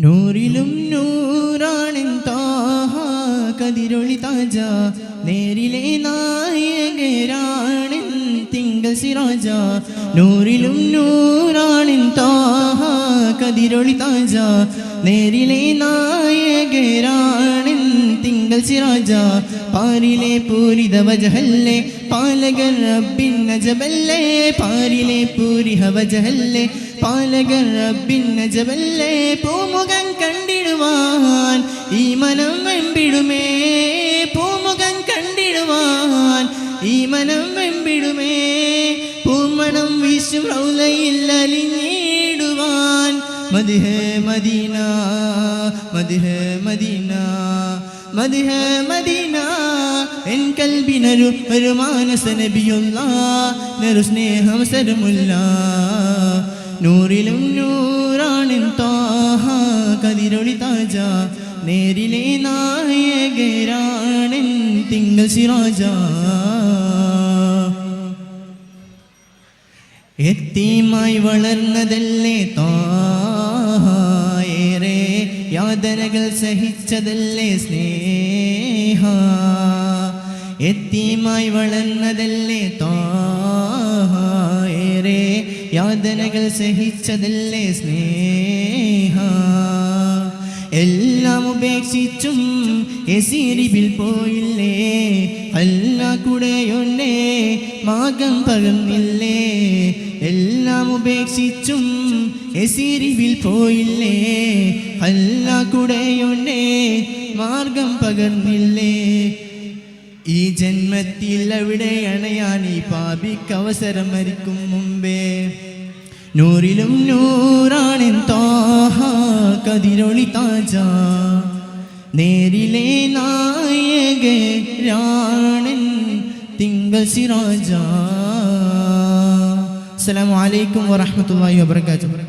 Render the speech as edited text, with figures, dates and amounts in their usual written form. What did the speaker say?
നൂറിലും നൂറാണിൻ താഹ കതിരൊളി താജ നേരിലെ നായകരാണിൻ തിങ്കൾ സിറാജ. നൂറിലും നൂറാണിൻ താഹ കതിരൊളി താജ നേരിലെ നായകരാണിൻ തിങ്കൾ സിറാജ. പാരിലെ പൂരിത വജഹല്ലേ പാലകർ റബ്ബിൻ നജബല്ലേ. പാരിലെ പൂരിഹ വജഹല്ലേ പാലകർ റബ്ബിൻ നജബല്ലേ. പൂമുഖം കണ്ടിടുവാൻ ഈ മനം വെമ്പിടുമേ. പൂമുഖം കണ്ടിടുവാൻ ഈ മനം വെമ്പിടുമേ. പൂമണം വീശും റൗളയിൽ അലിഞ്ഞിടുവാൻ. മദ്ഹ് മദീന മദ്ഹ് മദീന മദ്ഹ് മദീന. എൻ കൽബിനൊരു മാനസ നബിയുള്ള നെറു സ്നേഹം സരമുല്ല. നൂറിലും നൂറാണിൻ താഹ കതിരൊളി താജ നേരിലെ നായകരാണിൻ തിങ്കൾ സിറാജ. എത്തീമായി വളർന്നതല്ലേ താഹ ഏറെ യാതനകൾ സഹിച്ചതല്ലേ സ്നേഹ. എത്തീമായി വളർന്നതല്ലേ താഹ ഏറെ യാതനകൾ സഹിച്ചതല്ലേ സ്നേഹ. എല്ലാം ഉപേക്ഷിച്ചും എസീരിബിൽ പോയില്ലേ. അല്ലാ കൂടെയുണ്ടേ മാർഗം പകർന്നില്ലേ. എല്ലാം ഉപേക്ഷിച്ചും എസീരിബിൽ പോയില്ലേ. അല്ലാ കൂടെയുണ്ടേ മാർഗം പകർന്നില്ലേ. ഈ ജന്മത്തിൽ അവിടെ അണയാൻ ഈ പാപിക്ക് അവസരം മരിക്കും മുമ്പേ. നൂറിലും നൂറാണിൻ താഹ കതിരൊളി താജ നേരിലെ നായകരാണിൻ തിങ്കൾ സിറാജ. അസ്സലാമു അലൈക്കും വറഹ്മത്തുള്ളാഹി വബറകാതുഹു.